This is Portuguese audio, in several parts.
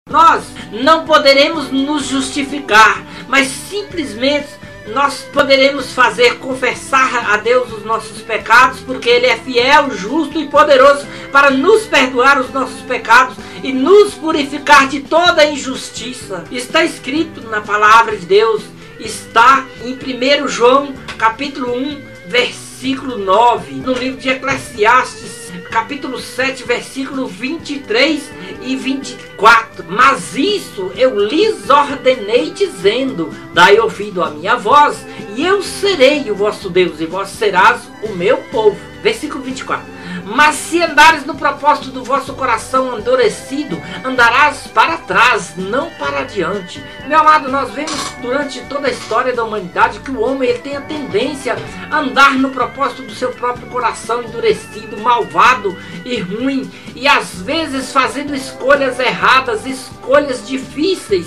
Nós não poderemos nos justificar, mas simplesmente nós poderemos confessar a Deus os nossos pecados, porque Ele é fiel, justo e poderoso para nos perdoar os nossos pecados e nos purificar de toda injustiça. Está escrito na palavra de Deus, está em 1 João capítulo 1, versículo 9, no livro de Eclesiastes, capítulo 7, versículo 23 e 24. Mas isso eu lhes ordenei dizendo: dai ouvido à minha voz, e eu serei o vosso Deus, e vós serás o meu povo. Versículo 24. Mas se andares no propósito do vosso coração endurecido, andarás para trás, não para adiante. Meu amado, nós vemos durante toda a história da humanidade que o homem ele tem a tendência a andar no propósito do seu próprio coração endurecido, malvado e ruim, e às vezes fazendo escolhas erradas, escolhas difíceis,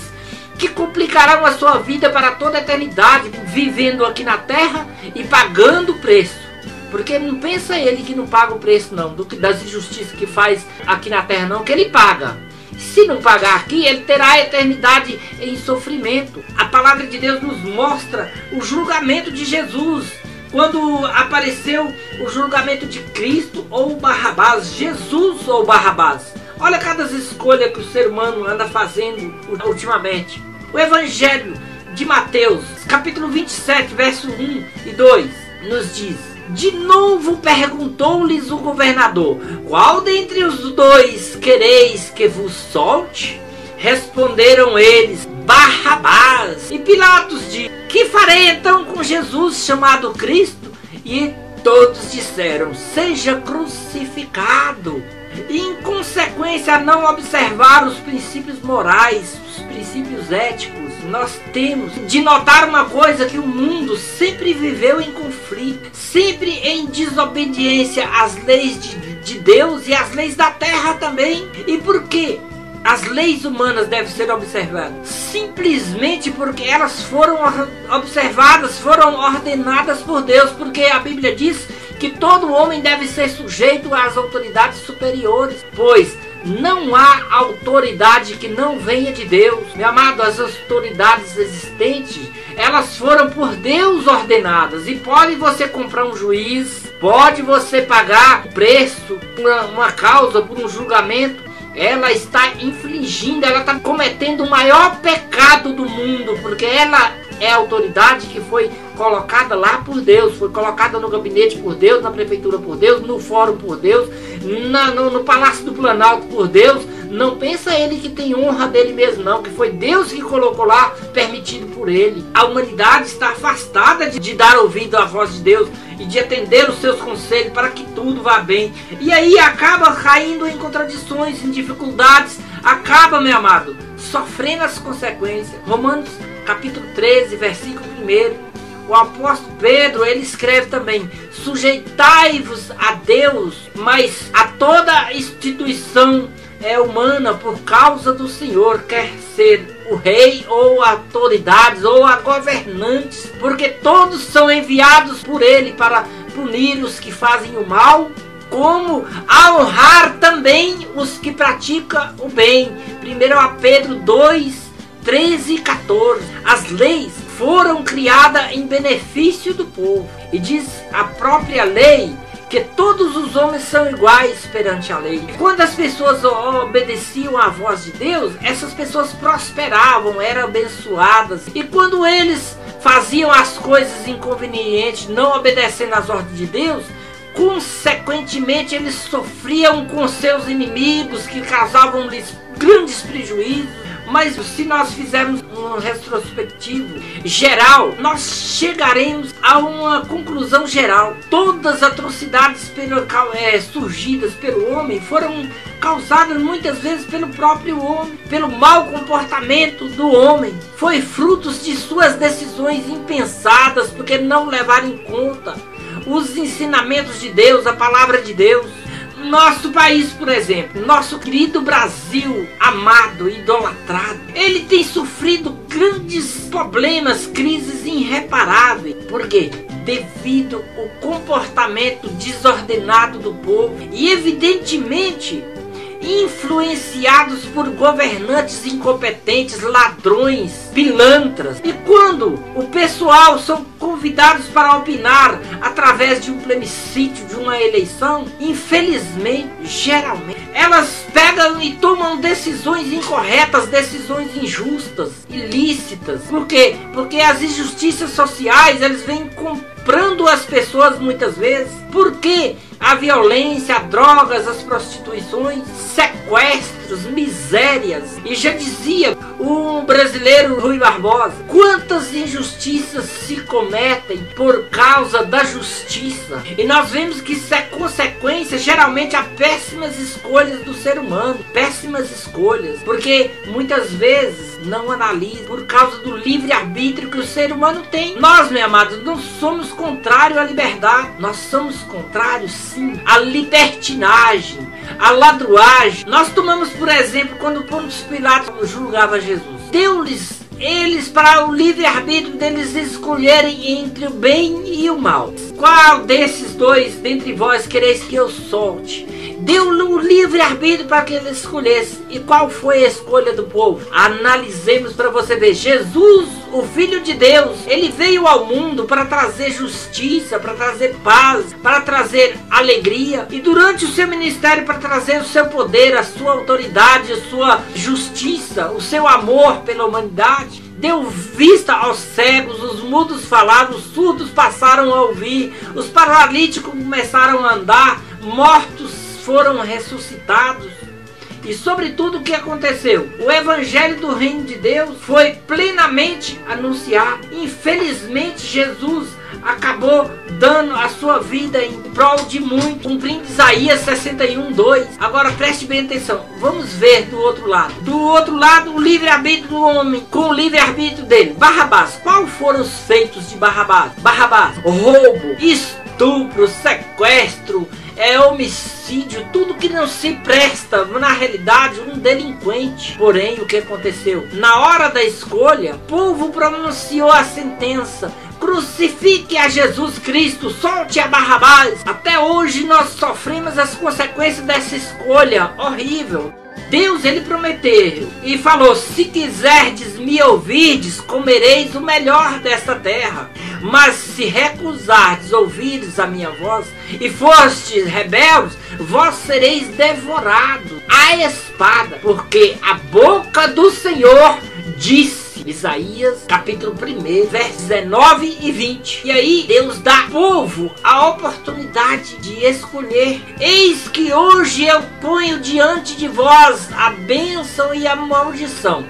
que complicarão a sua vida para toda a eternidade, vivendo aqui na terra e pagando o preço. Porque não pensa ele que não paga o preço não, das injustiças que faz aqui na terra não, que ele paga. Se não pagar aqui, ele terá a eternidade em sofrimento. A palavra de Deus nos mostra o julgamento de Jesus. Quando apareceu o julgamento de Cristo ou Barrabás, Jesus ou Barrabás. Olha cada escolha que o ser humano anda fazendo ultimamente. O Evangelho de Mateus, capítulo 27, verso 1 e 2, nos diz: de novo perguntou-lhes o governador: qual dentre os dois quereis que vos solte? Responderam eles: Barrabás. E Pilatos disse: que farei então com Jesus chamado Cristo? E todos disseram: seja crucificado. E em consequência a não observar os princípios morais, os princípios éticos, nós temos de notar uma coisa, que o mundo sempre viveu em conflito, sempre em desobediência às leis de Deus e às leis da terra também. E por quê? As leis humanas devem ser observadas simplesmente porque elas foram observadas, foram ordenadas por Deus, porque a Bíblia diz que todo homem deve ser sujeito às autoridades superiores, pois não há autoridade que não venha de Deus. Meu amado, as autoridades existentes, elas foram por Deus ordenadas. E pode você comprar um juiz, pode você pagar o preço por uma causa, por um julgamento, ela está infringindo, ela está cometendo o maior pecado do mundo, porque ela é a autoridade que foi colocada lá por Deus, foi colocada no gabinete por Deus, na prefeitura por Deus, no fórum por Deus, no Palácio do Planalto por Deus. Não pensa ele que tem honra dele mesmo não, que foi Deus que colocou lá, permitido por ele. A humanidade está afastada de dar ouvido à voz de Deus e de atender os seus conselhos para que tudo vá bem. E aí acaba caindo em contradições, em dificuldades, acaba, meu amado, sofrendo as consequências. Romanos capítulo 13, versículo 1, o apóstolo Pedro, ele escreve também: sujeitai-vos a Deus, mas a toda instituição humana por causa do Senhor, quer ser o rei ou autoridades ou a governantes, porque todos são enviados por ele para punir os que fazem o mal, como a honrar também os que praticam o bem. 1 Pedro 2, 13 e 14. As leis foram criadas em benefício do povo, e diz a própria lei que todos os homens são iguais perante a lei. E quando as pessoas obedeciam à voz de Deus, essas pessoas prosperavam, eram abençoadas. E quando eles faziam as coisas inconvenientes, não obedecendo às ordens de Deus, consequentemente eles sofriam com seus inimigos, que causavam-lhes grandes prejuízos. Mas se nós fizermos um retrospectivo geral, nós chegaremos a uma conclusão geral. Todas as atrocidades surgidas pelo homem foram causadas muitas vezes pelo próprio homem, pelo mau comportamento do homem. Foi frutos de suas decisões impensadas, porque não levaram em conta os ensinamentos de Deus, a palavra de Deus. Nosso país, por exemplo, nosso querido Brasil, amado, idolatrado, ele tem sofrido grandes problemas, crises irreparáveis. Por quê? Devido ao comportamento desordenado do povo. E evidentemente, influenciados por governantes incompetentes, ladrões, pilantras. E quando o pessoal são convidados para opinar através de um plebiscito, de uma eleição, infelizmente, geralmente, elas pegam e tomam decisões incorretas, decisões injustas, ilícitas. Por quê? Porque as injustiças sociais, eles vêm comprando as pessoas muitas vezes. Porque a violência, as drogas, as prostituições, sequestros, misérias. E já dizia o brasileiro Rui Barbosa, quantas injustiças se cometem por causa da justiça. E nós vemos que isso é consequência geralmente a péssimas escolhas do ser humano. Péssimas escolhas. Porque muitas vezes não analisa por causa do livre-arbítrio que o ser humano tem. Nós, meus amados, não somos contrários à liberdade. Nós somos contrários, sim, à libertinagem, à ladruagem. Nós tomamos, por exemplo, quando Pôncio Pilatos julgava Jesus. Deu-lhes eles para o livre-arbítrio deles escolherem entre o bem e o mal. Qual desses dois dentre vós quereis que eu solte? Deu-lhe o livre-arbítrio para que ele escolhesse. E qual foi a escolha do povo? Analisemos para você ver. Jesus, o Filho de Deus, ele veio ao mundo para trazer justiça, para trazer paz, para trazer alegria. E durante o seu ministério, para trazer o seu poder, a sua autoridade, a sua justiça, o seu amor pela humanidade. Deu vista aos cegos, os mudos falaram, os surdos passaram a ouvir, os paralíticos começaram a andar, mortos foram ressuscitados. E sobretudo o que aconteceu? O evangelho do reino de Deus foi plenamente anunciado. Infelizmente Jesus acabou dando a sua vida em prol de muito, cumprindo Isaías 61:2. Agora preste bem atenção, vamos ver do outro lado. Do outro lado, o livre-arbítrio do homem, com o livre-arbítrio dele. Barrabás, qual foram os feitos de Barrabás? Barrabás, roubo, estupro, sequestro, homicídio, tudo que não se presta, na realidade, um delinquente. Porém, o que aconteceu? Na hora da escolha, o povo pronunciou a sentença: crucifique a Jesus Cristo, solte a Barrabás. Até hoje nós sofremos as consequências dessa escolha horrível. Deus, ele prometeu e falou: se quiserdes me ouvirdes, comereis o melhor desta terra. Mas se recusardes ouvires a minha voz e fostes rebeldes, vós sereis devorados à espada, porque a boca do Senhor disse. Isaías capítulo 1, versos 19 e 20. E aí Deus dá ao povo a oportunidade de escolher. Eis que hoje eu ponho diante de vós a bênção e a maldição.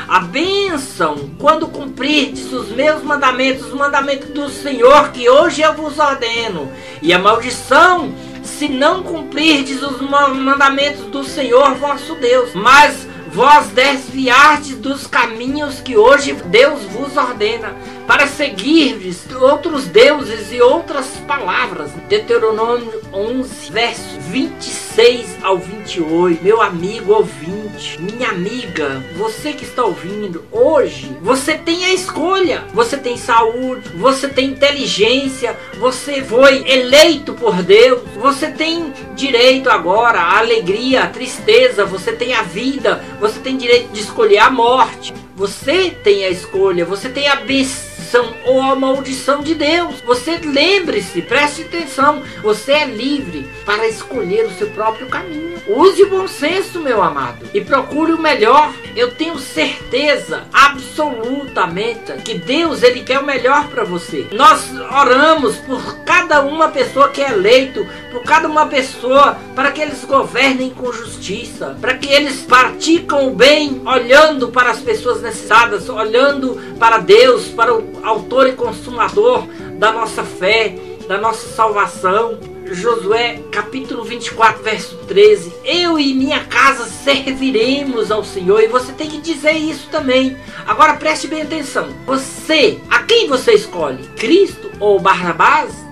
A bênção, quando cumprirdes os meus mandamentos, os mandamentos do Senhor, que hoje eu vos ordeno. E a maldição, se não cumprirdes os mandamentos do Senhor vosso Deus. Mas vós desviardes dos caminhos que hoje Deus vos ordena, para seguirdes outros deuses e outras palavras. Deuteronômio 11, versos 26 ao 28. Meu amigo ouvinte, minha amiga, você que está ouvindo, hoje você tem a escolha. Você tem saúde, você tem inteligência, você foi eleito por Deus, você tem direito agora à alegria, à tristeza, você tem a vida, você tem direito de escolher a morte. Você tem a escolha, você tem a bênção ou a maldição de Deus. Você lembre-se, preste atenção, você é livre para escolher o seu próprio caminho. Use o bom senso, meu amado, e procure o melhor. Eu tenho certeza absolutamente que Deus, ele quer o melhor para você. Nós oramos por cada uma pessoa que é eleito, por cada uma pessoa, para que eles governem com justiça, para que eles praticam o bem, olhando para as pessoas necessitadas, olhando para Deus, para o autor e consumador da nossa fé, da nossa salvação. Josué capítulo 24, verso 13. Eu e minha casa serviremos ao Senhor. E você tem que dizer isso também. Agora preste bem atenção. Você, a quem você escolhe? Cristo ou Barrabás?